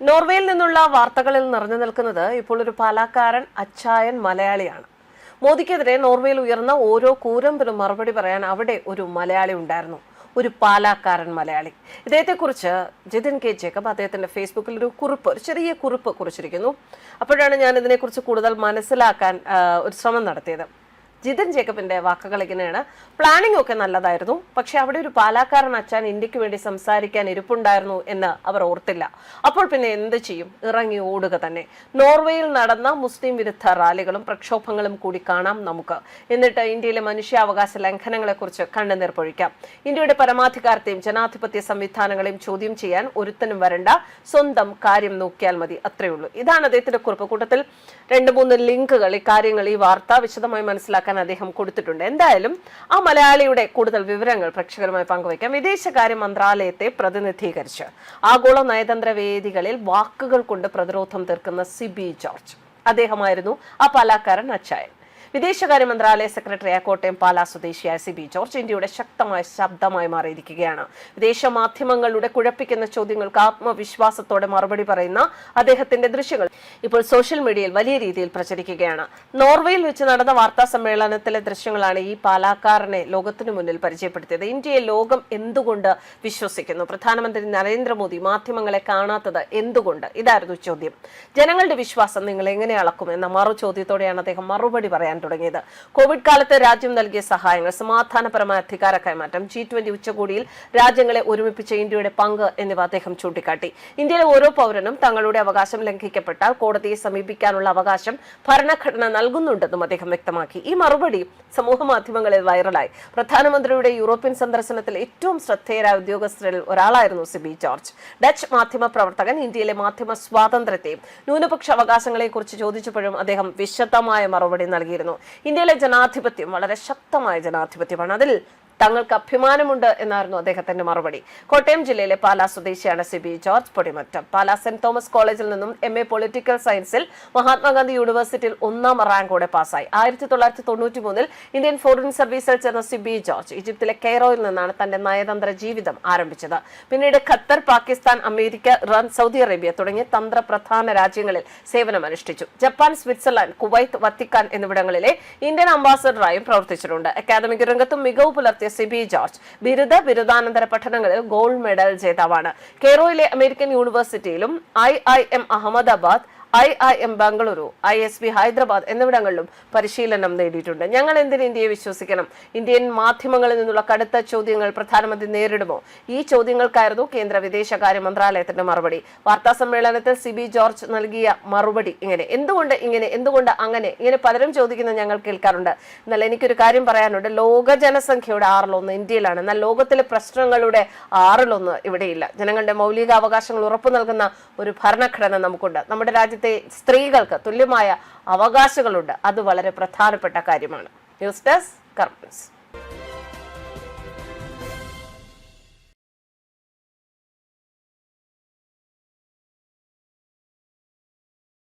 നോർവേയിൽ നിന്നുള്ള വാർത്തകളിൽ നിറഞ്ഞു നിൽക്കുന്നത് ഇപ്പോൾ ഒരു പാലാക്കാരൻ അച്ചായൻ മലയാളിയാണ്. മോദിക്കെതിരെ നോർവേയിൽ ഉയർന്ന ഓരോ കൂരമ്പിനും മറുപടി പറയാൻ അവിടെ ഒരു മലയാളി ഉണ്ടായിരുന്നു, ഒരു പാലാക്കാരൻ മലയാളി. ഇദ്ദേഹത്തെക്കുറിച്ച് ജിതിൻ കെ ജേക്കബ് അദ്ദേഹത്തിന്റെ ഫേസ്ബുക്കിൽ ഒരു ചെറിയ കുറിപ്പ് കുറിച്ചിരിക്കുന്നു. അപ്പോഴാണ് ഞാൻ ഇതിനെക്കുറിച്ച് കൂടുതൽ മനസ്സിലാക്കാൻ ഒരു ശ്രമം നടത്തിയത്. ജിതിൻ ജേക്കബിന്റെ വാക്കുകൾ ഇങ്ങനെയാണ്: പ്ലാനിംഗ് ഒക്കെ നല്ലതായിരുന്നു, പക്ഷെ അവിടെ ഒരു പാലാക്കാരൻ അച്ഛൻ ഇന്ത്യക്ക് വേണ്ടി സംസാരിക്കാൻ ഇരിപ്പുണ്ടായിരുന്നു എന്ന് അവർ ഓർത്തില്ല. അപ്പോൾ പിന്നെ എന്ത് ചെയ്യും? ഇറങ്ങി ഓടുക തന്നെ. നോർവേയിൽ നടന്ന മുസ്ലിം വിരുദ്ധ റാലികളും പ്രക്ഷോഭങ്ങളും കൂടി കാണാം നമുക്ക്. എന്നിട്ട് ഇന്ത്യയിലെ മനുഷ്യാവകാശ ലംഘനങ്ങളെക്കുറിച്ച് കണ്ണുനീർ പൊഴിക്കാം. ഇന്ത്യയുടെ പരമാധികാരത്തെയും ജനാധിപത്യ സംവിധാനങ്ങളെയും ചോദ്യം ചെയ്യാൻ ഒരുത്തനും വരണ്ട, സ്വന്തം കാര്യം നോക്കിയാൽ മതി, അത്രയുള്ളൂ. ഇതാണ് അദ്ദേഹത്തിന്റെ കുറിപ്പ്. കൂട്ടത്തിൽ 2-3 ലിങ്കുകൾ ഈ വാർത്ത വിശദമായി മനസ്സിലാക്കാൻ അദ്ദേഹം കൊടുത്തിട്ടുണ്ട്. എന്തായാലും ആ മലയാളിയുടെ കൂടുതൽ വിവരങ്ങൾ പ്രേക്ഷകരുമായി പങ്കുവയ്ക്കാം. വിദേശകാര്യ മന്ത്രാലയത്തെ പ്രതിനിധീകരിച്ച് ആഗോള നയതന്ത്ര വേദികളിൽ വാക്കുകൾ കൊണ്ട് പ്രതിരോധം തീർക്കുന്ന സിബി ജോർജ്, അദ്ദേഹമായിരുന്നു ആ പാലാക്കാരൻ അച്ചായൻ. വിദേശകാര്യ മന്ത്രാലയ സെക്രട്ടറിയായ കോട്ടയം പാലാ സ്വദേശിയായ സിബി ജോർജ് ഇന്ത്യയുടെ ശക്തമായ ശബ്ദമായി മാറിയിരിക്കുകയാണ്. വിദേശ മാധ്യമങ്ങളുടെ കുഴപ്പിക്കുന്ന ചോദ്യങ്ങൾക്ക് ആത്മവിശ്വാസത്തോടെ മറുപടി പറയുന്ന അദ്ദേഹത്തിന്റെ ദൃശ്യങ്ങൾ ഇപ്പോൾ സോഷ്യൽ മീഡിയയിൽ വലിയ രീതിയിൽ പ്രചരിക്കുകയാണ്. നോർവേയിൽ വെച്ച് നടന്ന വാർത്താ സമ്മേളനത്തിലെ ദൃശ്യങ്ങളാണ് ഈ പാലാക്കാരനെ ലോകത്തിനു മുന്നിൽ പരിചയപ്പെടുത്തിയത്. ഇന്ത്യയെ ലോകം എന്തുകൊണ്ട് വിശ്വസിക്കുന്നു? പ്രധാനമന്ത്രി നരേന്ദ്രമോദി മാധ്യമങ്ങളെ കാണാത്തത് എന്തുകൊണ്ട്? ഇതായിരുന്നു ചോദ്യം. ജനങ്ങളുടെ വിശ്വാസം നിങ്ങൾ എങ്ങനെ അളക്കും എന്ന മറു ചോദ്യത്തോടെയാണ് അദ്ദേഹം മറുപടി പറയാൻ തുടങ്ങിയത്. കോവിഡ് കാലത്ത് രാജ്യം നൽകിയ സഹായങ്ങൾ, സമാധാനപരമായ അധികാര കൈമാറ്റം, G20 ഉച്ചകോടിയിൽ രാജ്യങ്ങളെ ഒരുമിപ്പിച്ച ഇന്ത്യയുടെ പങ്ക് എന്നിവ അദ്ദേഹം ചൂണ്ടിക്കാട്ടി. ഇന്ത്യയിലെ ഓരോ പൗരനും തങ്ങളുടെ അവകാശം ലംഘിക്കപ്പെട്ടാൽ കോടതിയെ സമീപിക്കാനുള്ള അവകാശം ഭരണഘടന നൽകുന്നുണ്ടെന്നും അദ്ദേഹം വ്യക്തമാക്കി. ഈ മറുപടി സമൂഹ മാധ്യമങ്ങളിൽ വൈറലായി. പ്രധാനമന്ത്രിയുടെ യൂറോപ്യൻ സന്ദർശനത്തിൽ ഏറ്റവും ശ്രദ്ധേയരായ ഉദ്യോഗസ്ഥരിൽ ഒരാളായിരുന്നു സിബി ജോർജ്. ഡച്ച് മാധ്യമ പ്രവർത്തകൻ ഇന്ത്യയിലെ മാധ്യമ സ്വാതന്ത്ര്യത്തെയും ന്യൂനപക്ഷ അവകാശങ്ങളെയും കുറിച്ച് ചോദിച്ചപ്പോഴും അദ്ദേഹം വിശദമായ മറുപടി നൽകിയിരുന്നു. ഇന്ത്യയിലെ ജനാധിപത്യം വളരെ ശക്തമായ ജനാധിപത്യമാണ്, അതിൽ തങ്ങൾക്ക് അഭിമാനമുണ്ട് എന്നായിരുന്നു അദ്ദേഹത്തിന്റെ മറുപടി. കോട്ടയം ജില്ലയിലെ പാലാ സ്വദേശിയാണ് Siby George Podimattam. Pala Saint Thomas കോളേജിൽ നിന്നും MA പൊളിറ്റിക്കൽ സയൻസിൽ മഹാത്മാഗാന്ധി യൂണിവേഴ്സിറ്റിയിൽ 1ാം റാങ്കോടെ പാസ്സായി. 1993 ഇന്ത്യൻ ഫോറിൻ സർവീസിൽ ചേർന്ന സിബി ജോർജ് ഈജിപ്തിലെ കെയ്റോയിൽ നിന്നാണ് തന്റെ നയതന്ത്ര ജീവിതം ആരംഭിച്ചത്. പിന്നീട് Qatar, Pakistan, America, Iran, Saudi Arabia തുടങ്ങിയ തന്ത്രപ്രധാന രാജ്യങ്ങളിൽ സേവനമനുഷ്ഠിച്ചു. ജപ്പാൻ, സ്വിറ്റ്സർലാൻഡ്, കുവൈത്ത്, വത്തിക്കാൻ എന്നിവിടങ്ങളിലെ ഇന്ത്യൻ അംബാസഡറായും പ്രവർത്തിച്ചിട്ടുണ്ട്. അക്കാദമിക് രംഗത്തും മികവ് പുലർത്തിയ സിബി ജോർജ് ബിരുദാനന്തര പഠനങ്ങളിൽ ഗോൾഡ് മെഡൽ ജേതാവാണ്. കെയ്റോയിലെ അമേരിക്കൻ യൂണിവേഴ്സിറ്റിയിലും IIM Ahmedabad, IIM Bengaluru, ISB Hyderabad എന്നിവിടങ്ങളിലും പരിശീലനം നേടിയിട്ടുണ്ട്. ഞങ്ങൾ എന്തിന് ഇന്ത്യയെ വിശ്വസിക്കണം? ഇന്ത്യൻ മാധ്യമങ്ങളിൽ നിന്നുള്ള കടുത്ത ചോദ്യങ്ങൾ പ്രധാനമന്ത്രി നേരിടുമോ? ഈ ചോദ്യങ്ങൾക്കായിരുന്നു കേന്ദ്ര വിദേശകാര്യ മന്ത്രാലയത്തിന്റെ മറുപടി. വാർത്താ സമ്മേളനത്തിൽ സിബി ജോർജ് നൽകിയ മറുപടി ഇങ്ങനെ: എന്തുകൊണ്ട് ഇങ്ങനെ, എന്തുകൊണ്ട് അങ്ങനെ, ഇങ്ങനെ പലരും ചോദിക്കുന്നത് ഞങ്ങൾ കേൾക്കാറുണ്ട്. എന്നാൽ എനിക്കൊരു കാര്യം പറയാനുണ്ട്. ലോക ജനസംഖ്യയുടെ 6-1 ഇന്ത്യയിലാണ്, എന്നാൽ ലോകത്തിലെ പ്രശ്നങ്ങളുടെ 6-1 ഇവിടെയില്ല. ജനങ്ങളുടെ മൗലിക അവകാശങ്ങൾ ഉറപ്പു നൽകുന്ന ഒരു ഭരണഘടന നമുക്കുണ്ട്. നമ്മുടെ രാജ്യത്തെ സ്ത്രീകൾക്ക് തുല്യമായ അവകാശങ്ങളുണ്ട്. അത് വളരെ പ്രധാനപ്പെട്ട കാര്യമാണ്. News desk കർമ്മസ്.